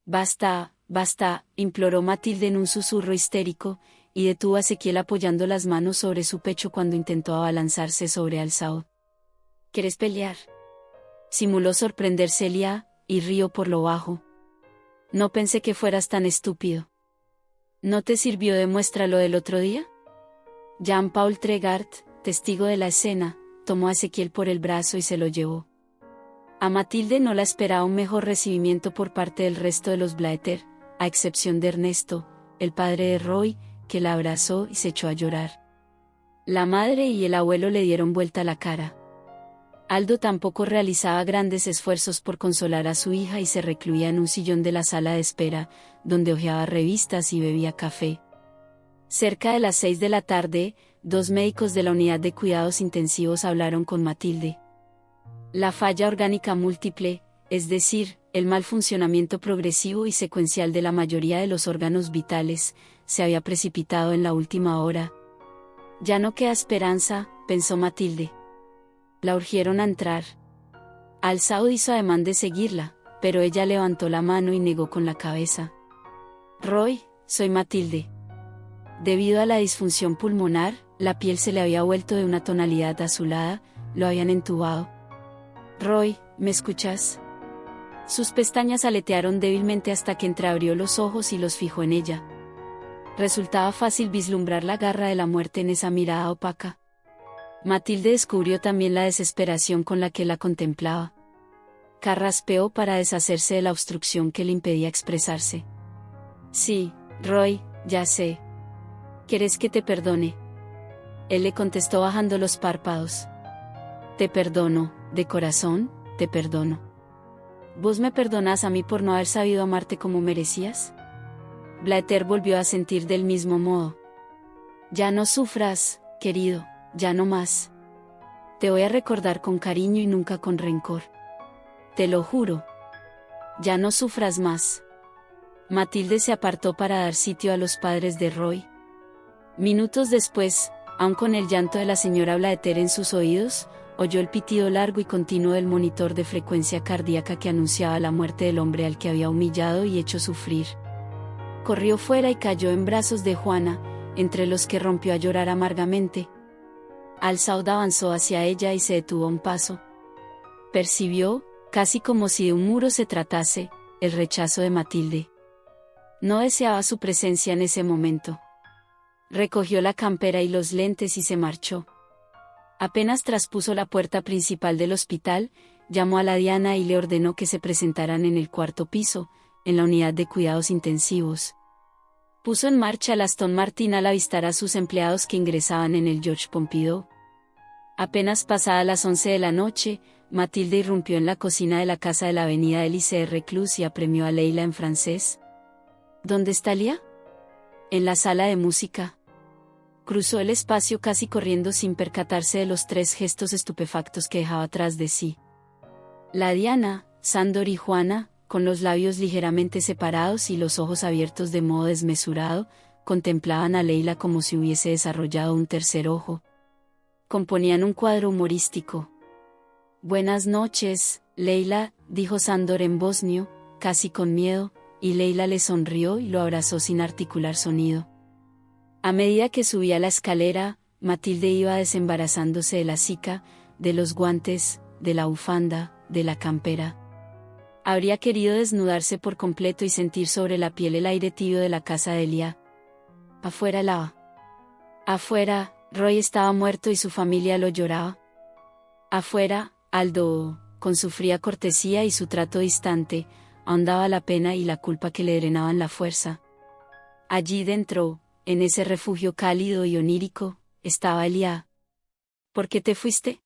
Basta, basta, imploró Matilde en un susurro histérico, y detuvo a Ezequiel apoyando las manos sobre su pecho cuando intentó abalanzarse sobre Alzao. ¿Quieres pelear? Simuló sorprenderse Elia, y rió por lo bajo. No pensé que fueras tan estúpido. ¿No te sirvió de muestra lo del otro día? Jean-Paul Tregart, testigo de la escena, tomó a Ezequiel por el brazo y se lo llevó. A Matilde no la esperaba un mejor recibimiento por parte del resto de los Blaeter, a excepción de Ernesto, el padre de Roy, que la abrazó y se echó a llorar. La madre y el abuelo le dieron vuelta la cara. Aldo tampoco realizaba grandes esfuerzos por consolar a su hija y se recluía en un sillón de la sala de espera, donde hojeaba revistas y bebía café. Cerca de las 6 de la tarde, 2 médicos de la unidad de cuidados intensivos hablaron con Matilde. La falla orgánica múltiple, es decir, el mal funcionamiento progresivo y secuencial de la mayoría de los órganos vitales, se había precipitado en la última hora. Ya no queda esperanza, pensó Matilde. La urgieron a entrar. Alzao hizo ademán de seguirla, pero ella levantó la mano y negó con la cabeza. Roy, soy Matilde. Debido a la disfunción pulmonar, la piel se le había vuelto de una tonalidad azulada, lo habían entubado. Roy, ¿me escuchas? Sus pestañas aletearon débilmente hasta que entreabrió los ojos y los fijó en ella. Resultaba fácil vislumbrar la garra de la muerte en esa mirada opaca. Matilde descubrió también la desesperación con la que la contemplaba. Carraspeó para deshacerse de la obstrucción que le impedía expresarse. Sí, Roy, ya sé. ¿Quieres que te perdone? Él le contestó bajando los párpados. Te perdono, de corazón, te perdono. ¿Vos me perdonás a mí por no haber sabido amarte como merecías? Blaeter volvió a sentir del mismo modo. Ya no sufras, querido, ya no más. Te voy a recordar con cariño y nunca con rencor. Te lo juro. Ya no sufras más. Matilde se apartó para dar sitio a los padres de Roy. Minutos después, aun con el llanto de la señora Blaeter en sus oídos, oyó el pitido largo y continuo del monitor de frecuencia cardíaca que anunciaba la muerte del hombre al que había humillado y hecho sufrir. Corrió fuera y cayó en brazos de Juana, entre los que rompió a llorar amargamente. Alzao avanzó hacia ella y se detuvo a un paso. Percibió, casi como si de un muro se tratase, el rechazo de Matilde. No deseaba su presencia en ese momento. Recogió la campera y los lentes y se marchó. Apenas traspuso la puerta principal del hospital, llamó a la Diana y le ordenó que se presentaran en el 4º piso, en la unidad de cuidados intensivos. Puso en marcha el Aston Martin al avistar a sus empleados que ingresaban en el Georges Pompidou. Apenas pasadas las 11 de la noche, Matilde irrumpió en la cocina de la casa de la avenida Élysée Reclus y apremió a Leila en francés. ¿Dónde está Lia? En la sala de música. Cruzó el espacio casi corriendo sin percatarse de los 3 gestos estupefactos que dejaba atrás de sí. La Diana, Sándor y Juana, con los labios ligeramente separados y los ojos abiertos de modo desmesurado, contemplaban a Leila como si hubiese desarrollado un tercer ojo. Componían un cuadro humorístico. Buenas noches, Leila, dijo Sándor en bosnio, casi con miedo, y Leila le sonrió y lo abrazó sin articular sonido. A medida que subía la escalera, Matilde iba desembarazándose de la sica, de los guantes, de la bufanda, de la campera. Habría querido desnudarse por completo y sentir sobre la piel el aire tibio de la casa de Elia. Afuera lava. Afuera, Roy estaba muerto y su familia lo lloraba. Afuera, Aldo, con su fría cortesía y su trato distante, ahondaba la pena y la culpa que le drenaban la fuerza. Allí dentro, en ese refugio cálido y onírico, estaba Elia. ¿Por qué te fuiste?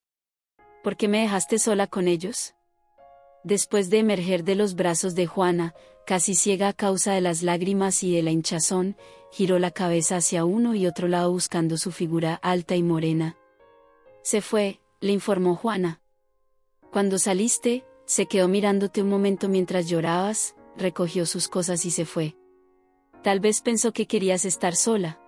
¿Por qué me dejaste sola con ellos? Después de emerger de los brazos de Juana, casi ciega a causa de las lágrimas y de la hinchazón, giró la cabeza hacia uno y otro lado buscando su figura alta y morena. Se fue, le informó Juana. Cuando saliste, se quedó mirándote un momento mientras llorabas, recogió sus cosas y se fue. Tal vez pensó que querías estar sola.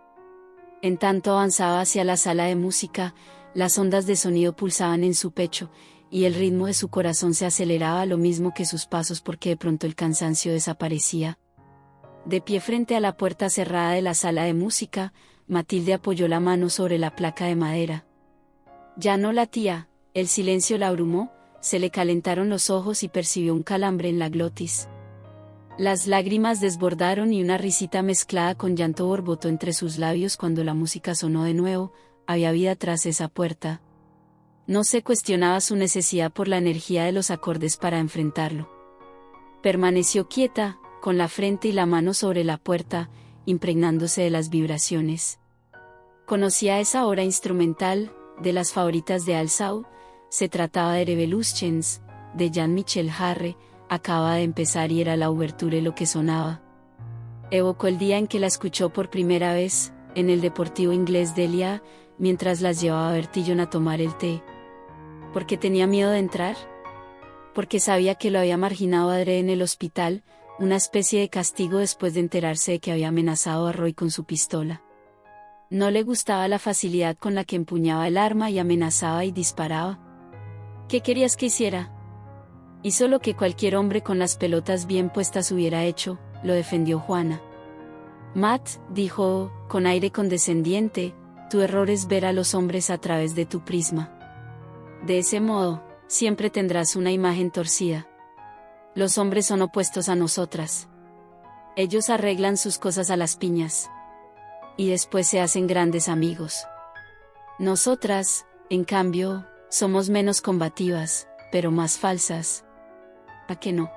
En tanto avanzaba hacia la sala de música, las ondas de sonido pulsaban en su pecho, y el ritmo de su corazón se aceleraba a lo mismo que sus pasos porque de pronto el cansancio desaparecía. De pie frente a la puerta cerrada de la sala de música, Matilde apoyó la mano sobre la placa de madera. Ya no latía, el silencio la abrumó, se le calentaron los ojos y percibió un calambre en la glotis. Las lágrimas desbordaron y una risita mezclada con llanto borbotó entre sus labios cuando la música sonó de nuevo. Había vida tras esa puerta. No se cuestionaba su necesidad por la energía de los acordes para enfrentarlo. Permaneció quieta, con la frente y la mano sobre la puerta, impregnándose de las vibraciones. Conocía esa obra instrumental, de las favoritas de Alzau, se trataba de Revolutions, de Jean-Michel Jarre, acaba de empezar y era la ouverture lo que sonaba. Evocó el día en que la escuchó por primera vez, en el Deportivo Inglés de Elia, mientras las llevaba a Bertillon a tomar el té. ¿Por qué tenía miedo de entrar? Porque sabía que lo había marginado adrede en el hospital, una especie de castigo después de enterarse de que había amenazado a Roy con su pistola. No le gustaba la facilidad con la que empuñaba el arma y amenazaba y disparaba. ¿Qué querías que hiciera? Hizo lo que cualquier hombre con las pelotas bien puestas hubiera hecho, lo defendió Juana. Matt, dijo, con aire condescendiente, tu error es ver a los hombres a través de tu prisma. De ese modo, siempre tendrás una imagen torcida. Los hombres son opuestos a nosotras. Ellos arreglan sus cosas a las piñas. Y después se hacen grandes amigos. Nosotras, en cambio, somos menos combativas, pero más falsas. ¿A qué no?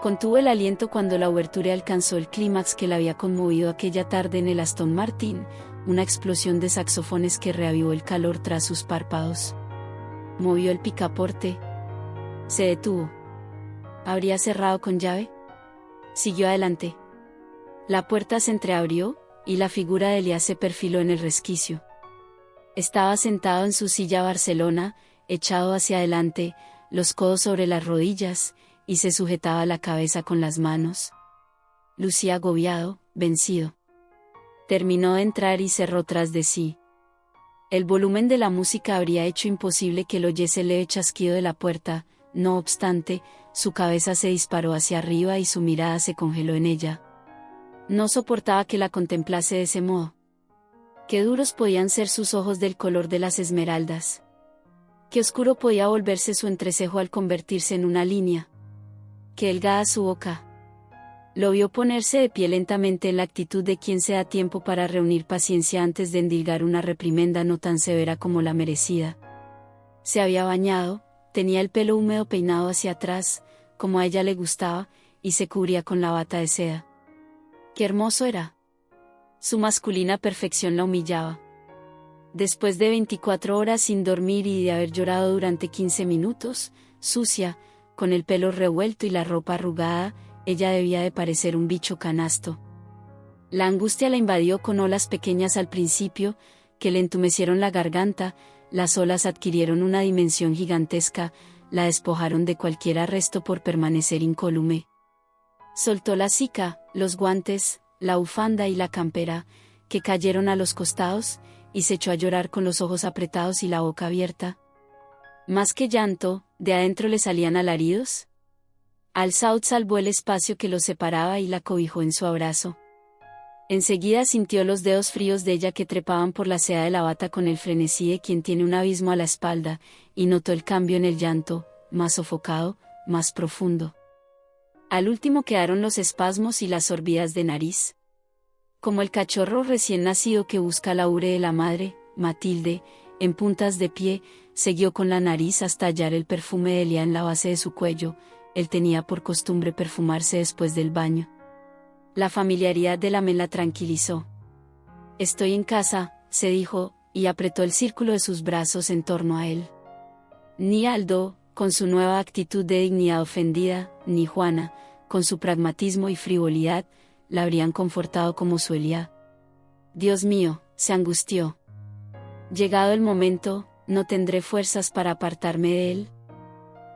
Contuvo el aliento cuando la ouverture alcanzó el clímax que la había conmovido aquella tarde en el Aston Martin, una explosión de saxofones que reavivó el calor tras sus párpados. Movió el picaporte. Se detuvo. ¿Habría cerrado con llave? Siguió adelante. La puerta se entreabrió, y la figura de Elías se perfiló en el resquicio. Estaba sentado en su silla Barcelona, echado hacia adelante, los codos sobre las rodillas, y se sujetaba la cabeza con las manos. Lucía agobiado, vencido. Terminó de entrar y cerró tras de sí. El volumen de la música habría hecho imposible que él oyese el leve chasquido de la puerta, no obstante, su cabeza se disparó hacia arriba y su mirada se congeló en ella. No soportaba que la contemplase de ese modo. Qué duros podían ser sus ojos del color de las esmeraldas. Qué oscuro podía volverse su entrecejo al convertirse en una línea. Qué delgada su boca. Lo vio ponerse de pie lentamente en la actitud de quien se da tiempo para reunir paciencia antes de endilgar una reprimenda no tan severa como la merecida. Se había bañado, tenía el pelo húmedo peinado hacia atrás, como a ella le gustaba, y se cubría con la bata de seda. ¡Qué hermoso era! Su masculina perfección la humillaba. Después de 24 horas sin dormir y de haber llorado durante 15 minutos, sucia, con el pelo revuelto y la ropa arrugada, ella debía de parecer un bicho canasto. La angustia la invadió con olas pequeñas al principio, que le entumecieron la garganta, las olas adquirieron una dimensión gigantesca, la despojaron de cualquier arresto por permanecer incólume. Soltó la sica, los guantes, la bufanda y la campera, que cayeron a los costados, y se echó a llorar con los ojos apretados y la boca abierta. Más que llanto, de adentro le salían alaridos. Alzau salvó el espacio que los separaba y la cobijó en su abrazo. Enseguida sintió los dedos fríos de ella que trepaban por la seda de la bata con el frenesí de quien tiene un abismo a la espalda, y notó el cambio en el llanto, más sofocado, más profundo. Al último quedaron los espasmos y las sorbidas de nariz. Como el cachorro recién nacido que busca la ure de la madre, Matilde, en puntas de pie, siguió con la nariz hasta hallar el perfume de Elia en la base de su cuello. Él tenía por costumbre perfumarse después del baño. La familiaridad de la men la tranquilizó. Estoy en casa, se dijo, y apretó el círculo de sus brazos en torno a él. Ni Aldo, con su nueva actitud de dignidad ofendida, ni Juana, con su pragmatismo y frivolidad, la habrían confortado como su Elías. Dios mío, se angustió. Llegado el momento, ¿no tendré fuerzas para apartarme de él?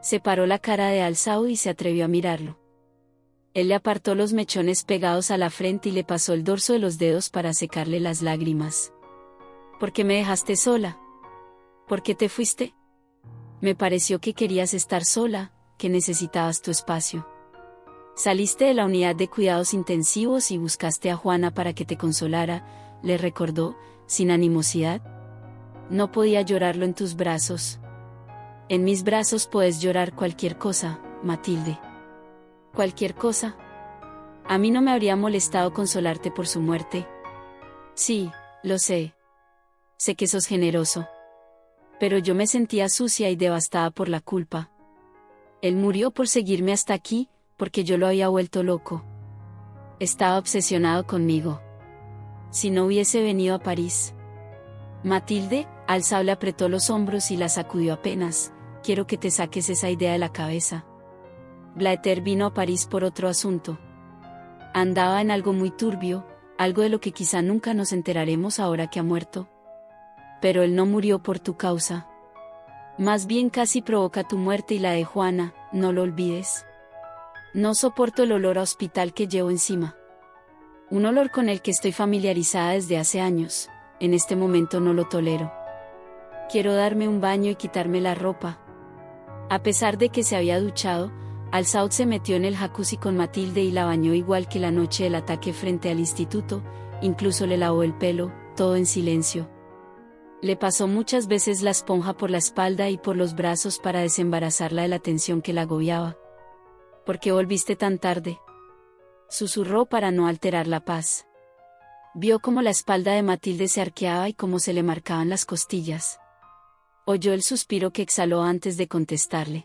Separó la cara de Al-Saud y se atrevió a mirarlo. Él le apartó los mechones pegados a la frente y le pasó el dorso de los dedos para secarle las lágrimas. ¿Por qué me dejaste sola? ¿Por qué te fuiste? Me pareció que querías estar sola, que necesitabas tu espacio. Saliste de la unidad de cuidados intensivos y buscaste a Juana para que te consolara, le recordó, sin animosidad. No podía llorarlo en tus brazos. En mis brazos puedes llorar cualquier cosa, Matilde. ¿Cualquier cosa? A mí no me habría molestado consolarte por su muerte. Sí, lo sé. Sé que sos generoso. Pero yo me sentía sucia y devastada por la culpa. Él murió por seguirme hasta aquí, porque yo lo había vuelto loco. Estaba obsesionado conmigo. Si no hubiese venido a París. Matilde, Al-Saud le apretó los hombros y la sacudió apenas. Quiero que te saques esa idea de la cabeza. Blaeter vino a París por otro asunto. Andaba en algo muy turbio, algo de lo que quizá nunca nos enteraremos ahora que ha muerto. Pero él no murió por tu causa. Más bien casi provoca tu muerte y la de Juana, no lo olvides. No soporto el olor a hospital que llevo encima. Un olor con el que estoy familiarizada desde hace años, en este momento no lo tolero. Quiero darme un baño y quitarme la ropa. A pesar de que se había duchado, Al-Saud se metió en el jacuzzi con Matilde y la bañó igual que la noche del ataque frente al instituto, incluso le lavó el pelo, todo en silencio. Le pasó muchas veces la esponja por la espalda y por los brazos para desembarazarla de la tensión que la agobiaba. ¿Por qué volviste tan tarde?, susurró para no alterar la paz. Vio cómo la espalda de Matilde se arqueaba y cómo se le marcaban las costillas. Oyó el suspiro que exhaló antes de contestarle.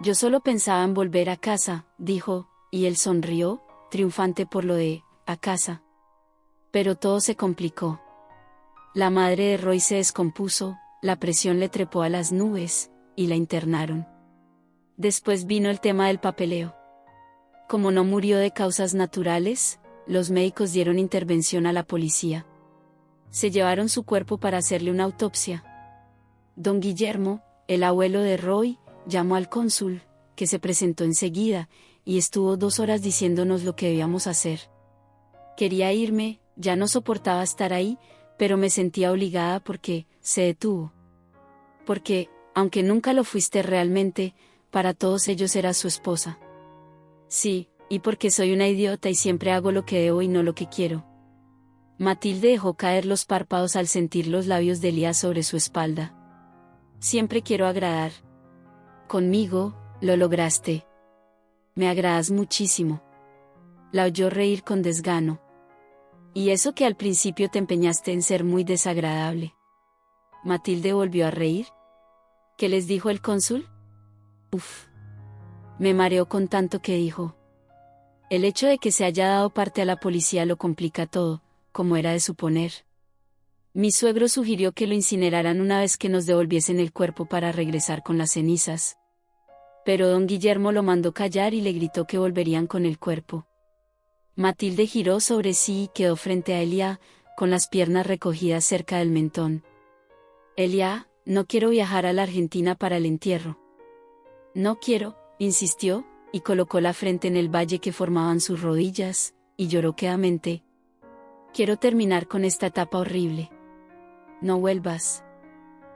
Yo solo pensaba en volver a casa, dijo, y él sonrió, triunfante por lo de a casa. Pero todo se complicó. La madre de Roy se descompuso, la presión le trepó a las nubes, y la internaron. Después vino el tema del papeleo. Como no murió de causas naturales, los médicos dieron intervención a la policía. Se llevaron su cuerpo para hacerle una autopsia. Don Guillermo, el abuelo de Roy, llamó al cónsul, que se presentó enseguida, y estuvo 2 horas diciéndonos lo que debíamos hacer. Quería irme, ya no soportaba estar ahí, pero me sentía obligada porque, se detuvo. Porque, aunque nunca lo fuiste realmente, para todos ellos eras su esposa. Sí, y porque soy una idiota y siempre hago lo que debo y no lo que quiero. Matilde dejó caer los párpados al sentir los labios de Elías sobre su espalda. Siempre quiero agradar. Conmigo, lo lograste. Me agradas muchísimo. La oyó reír con desgano. Y eso que al principio te empeñaste en ser muy desagradable. Matilde volvió a reír. ¿Qué les dijo el cónsul? Uf. Me mareó con tanto que dijo. El hecho de que se haya dado parte a la policía lo complica todo, como era de suponer. Mi suegro sugirió que lo incineraran una vez que nos devolviesen el cuerpo para regresar con las cenizas. Pero don Guillermo lo mandó callar y le gritó que volverían con el cuerpo. Matilde giró sobre sí y quedó frente a Elías, con las piernas recogidas cerca del mentón. Elías, no quiero viajar a la Argentina para el entierro. No quiero, insistió, y colocó la frente en el valle que formaban sus rodillas, y lloró quedamente. Quiero terminar con esta etapa horrible. No vuelvas.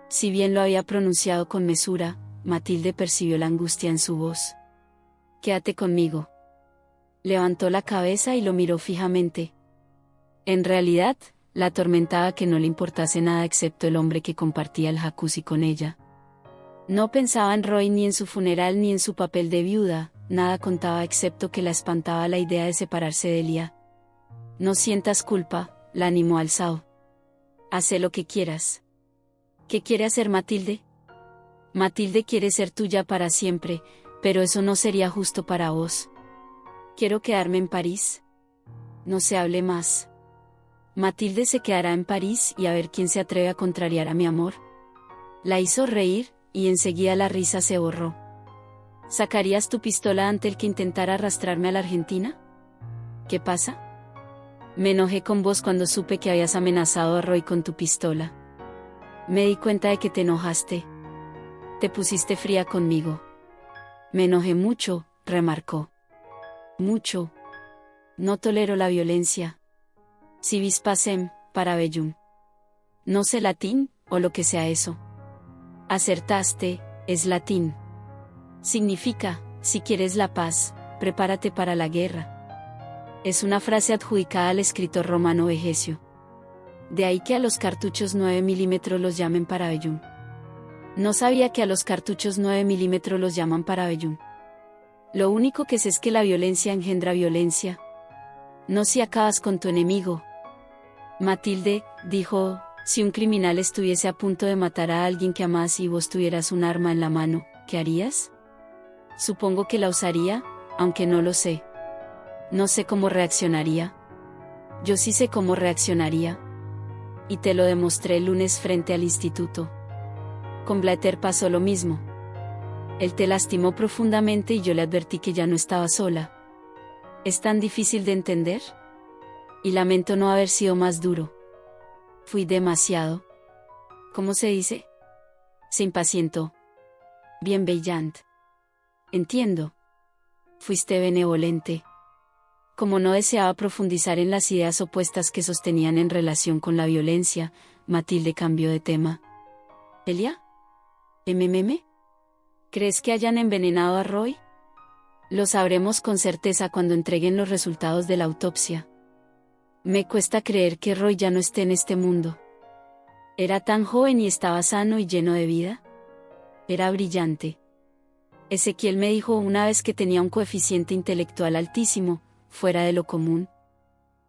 Si bien lo había pronunciado con mesura, Matilde percibió la angustia en su voz. Quédate conmigo. Levantó la cabeza y lo miró fijamente. En realidad, la atormentaba que no le importase nada excepto el hombre que compartía el jacuzzi con ella. No pensaba en Roy ni en su funeral ni en su papel de viuda, nada contaba excepto que la espantaba la idea de separarse de Elías. No sientas culpa, la animó Al-Saud. Haz lo que quieras. ¿Qué quiere hacer Matilde? Matilde quiere ser tuya para siempre, pero eso no sería justo para vos. Quiero quedarme en París. No se hable más. Matilde se quedará en París y a ver quién se atreve a contrariar a mi amor. La hizo reír, y enseguida la risa se borró. ¿Sacarías tu pistola ante el que intentara arrastrarme a la Argentina? ¿Qué pasa? Me enojé con vos cuando supe que habías amenazado a Roy con tu pistola. Me di cuenta de que te enojaste. Te pusiste fría conmigo. Me enojé mucho, remarcó. Mucho. No tolero la violencia. Si vis pacem, para bellum. No sé latín, o lo que sea eso. Acertaste, es latín. Significa, si quieres la paz, prepárate para la guerra. Es una frase adjudicada al escritor romano Vegecio. De ahí que a los cartuchos 9 mm los llamen parabellum. No sabía que a los cartuchos 9 mm los llaman parabellum. Lo único que sé es que la violencia engendra violencia. No si acabas con tu enemigo. Matilde, dijo, si un criminal estuviese a punto de matar a alguien que amas y vos tuvieras un arma en la mano, ¿qué harías? Supongo que la usaría, aunque no lo sé. No sé cómo reaccionaría. Yo sí sé cómo reaccionaría. Y te lo demostré el lunes frente al instituto. Con Blatter pasó lo mismo. Él te lastimó profundamente y yo le advertí que ya no estaba sola. ¿Es tan difícil de entender? Y lamento no haber sido más duro. Fui demasiado. ¿Cómo se dice? Se impacientó. Bien Bellant. Entiendo. Fuiste benevolente. Como no deseaba profundizar en las ideas opuestas que sostenían en relación con la violencia, Matilde cambió de tema. ¿Elia? ¿MMM? ¿Crees que hayan envenenado a Roy? Lo sabremos con certeza cuando entreguen los resultados de la autopsia. Me cuesta creer que Roy ya no esté en este mundo. Era tan joven y estaba sano y lleno de vida. Era brillante. Ezequiel me dijo una vez que tenía un coeficiente intelectual altísimo, fuera de lo común.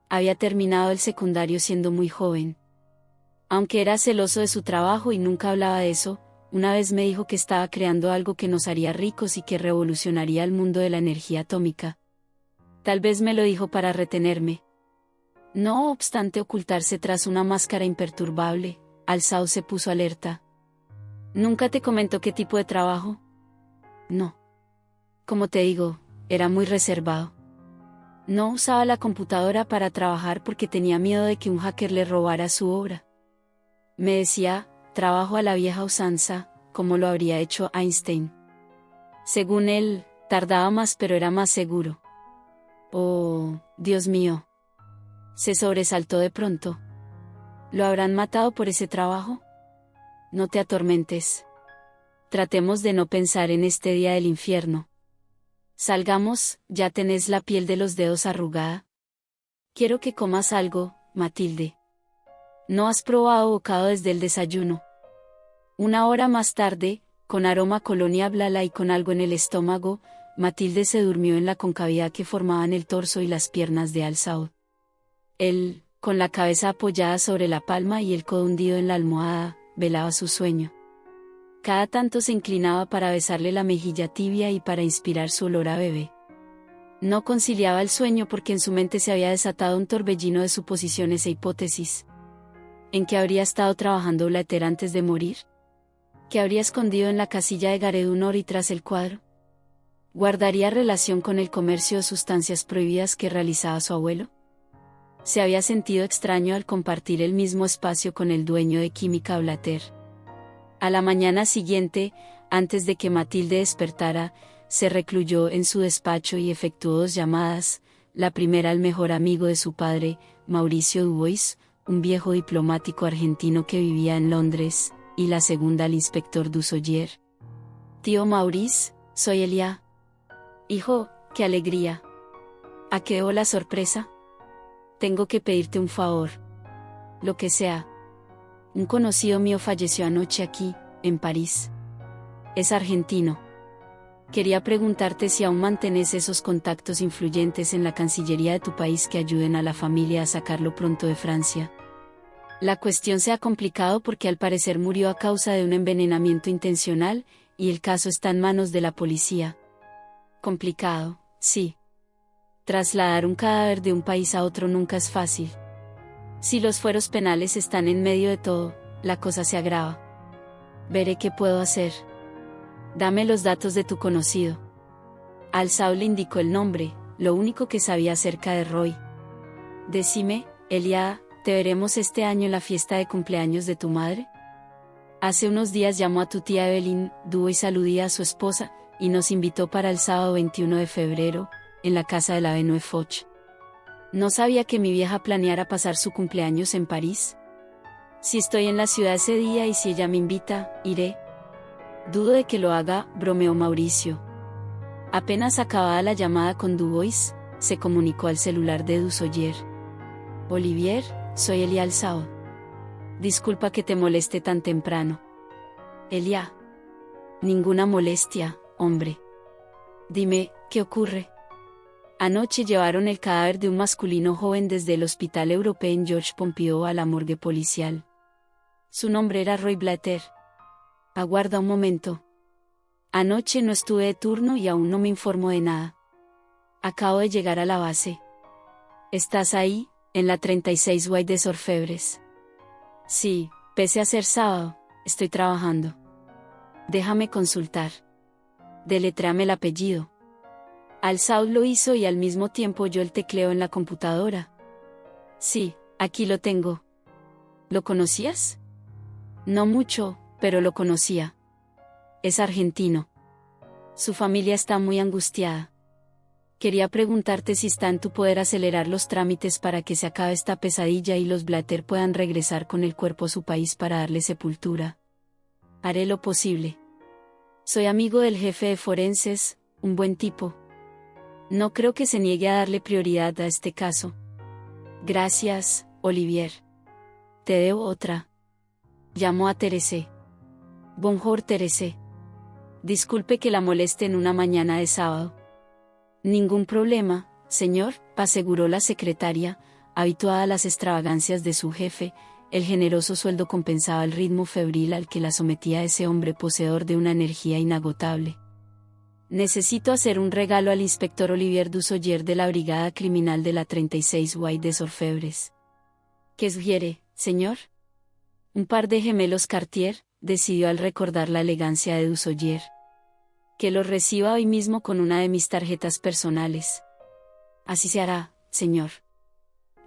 Había terminado el secundario siendo muy joven. Aunque era celoso de su trabajo y nunca hablaba de eso, una vez me dijo que estaba creando algo que nos haría ricos y que revolucionaría el mundo de la energía atómica. Tal vez me lo dijo para retenerme. No obstante ocultarse tras una máscara imperturbable, Alzao se puso alerta. ¿Nunca te comentó qué tipo de trabajo? No. Como te digo, era muy reservado. No usaba la computadora para trabajar porque tenía miedo de que un hacker le robara su obra. Me decía, trabajo a la vieja usanza, como lo habría hecho Einstein. Según él, tardaba más pero era más seguro. Oh, Dios mío. Se sobresaltó de pronto. ¿Lo habrán matado por ese trabajo? No te atormentes. Tratemos de no pensar en este día del infierno. Salgamos, ya tenés la piel de los dedos arrugada. Quiero que comas algo, Matilde. ¿No has probado bocado desde el desayuno? Una hora más tarde, con aroma a colonia blala y con algo en el estómago, Matilde se durmió en la concavidad que formaban el torso y las piernas de Alzao. Él, con la cabeza apoyada sobre la palma y el codo hundido en la almohada, velaba su sueño. Cada tanto se inclinaba para besarle la mejilla tibia y para inspirar su olor a bebé. No conciliaba el sueño porque en su mente se había desatado un torbellino de suposiciones e hipótesis. ¿En qué habría estado trabajando Blatter antes de morir? ¿Qué habría escondido en la casilla de Garedunor y tras el cuadro? ¿Guardaría relación con el comercio de sustancias prohibidas que realizaba su abuelo? Se había sentido extraño al compartir el mismo espacio con el dueño de Química Blatter. A la mañana siguiente, antes de que Matilde despertara, se recluyó en su despacho y efectuó 2 llamadas, la primera al mejor amigo de su padre, Mauricio Dubois, un viejo diplomático argentino que vivía en Londres, y la segunda al inspector Dussoyer. Tío Maurice, soy Elia. Hijo, qué alegría. ¿A qué debo la sorpresa? Tengo que pedirte un favor. Lo que sea. Un conocido mío falleció anoche aquí, en París. Es argentino. Quería preguntarte si aún mantienes esos contactos influyentes en la Cancillería de tu país que ayuden a la familia a sacarlo pronto de Francia. La cuestión se ha complicado porque al parecer murió a causa de un envenenamiento intencional, y el caso está en manos de la policía. Complicado, sí. Trasladar un cadáver de un país a otro nunca es fácil. Si los fueros penales están en medio de todo, la cosa se agrava. Veré qué puedo hacer. Dame los datos de tu conocido. Al-Saud le indicó el nombre, lo único que sabía acerca de Roy. Decime, Elia, ¿te veremos este año en la fiesta de cumpleaños de tu madre? Hace unos días llamó a tu tía Evelyn Dúo y saludé a su esposa, y nos invitó para el sábado 21 de febrero, en la casa de la Avenue Foch. ¿No sabía que mi vieja planeara pasar su cumpleaños en París? Si estoy en la ciudad ese día y si ella me invita, iré. Dudo de que lo haga, bromeó Mauricio. Apenas acabada la llamada con Dubois, se comunicó al celular de Dusaugier. Olivier, soy Elia Al-Saud. Disculpa que te moleste tan temprano. Elia. Ninguna molestia, hombre. Dime, ¿qué ocurre? Anoche llevaron el cadáver de un masculino joven desde el Hospital Europeo Georges Pompidou a la morgue policial. Su nombre era Roy Blatter. Aguarda un momento. Anoche no estuve de turno y aún no me informo de nada. Acabo de llegar a la base. ¿Estás ahí, en la 36 White des Orfebres? Sí, pese a ser sábado, estoy trabajando. Déjame consultar. Deletréame el apellido. Al-Saud lo hizo y al mismo tiempo oyó el tecleo en la computadora. Sí, aquí lo tengo. ¿Lo conocías? No mucho, pero lo conocía. Es argentino. Su familia está muy angustiada. Quería preguntarte si está en tu poder acelerar los trámites para que se acabe esta pesadilla y los Blatter puedan regresar con el cuerpo a su país para darle sepultura. Haré lo posible. Soy amigo del jefe de forenses, un buen tipo. No creo que se niegue a darle prioridad a este caso. Gracias, Olivier. Te debo otra. Llamó a Terese. Bonjour, Terese. Disculpe que la moleste en una mañana de sábado. Ningún problema, señor, aseguró la secretaria, habituada a las extravagancias de su jefe. El generoso sueldo compensaba el ritmo febril al que la sometía ese hombre poseedor de una energía inagotable. Necesito hacer un regalo al inspector Olivier Dusaugier de la Brigada Criminal de la 36 White des Orfebres. ¿Qué sugiere, señor? Un par de gemelos Cartier, decidió al recordar la elegancia de Dusaugier. Que los reciba hoy mismo con una de mis tarjetas personales. Así se hará, señor.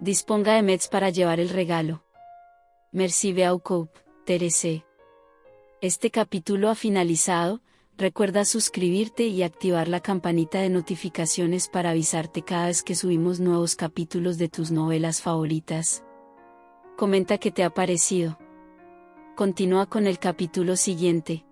Disponga de Metz para llevar el regalo. Merci beaucoup, Terese. Este capítulo ha finalizado. Recuerda suscribirte y activar la campanita de notificaciones para avisarte cada vez que subimos nuevos capítulos de tus novelas favoritas. Comenta qué te ha parecido. Continúa con el capítulo siguiente.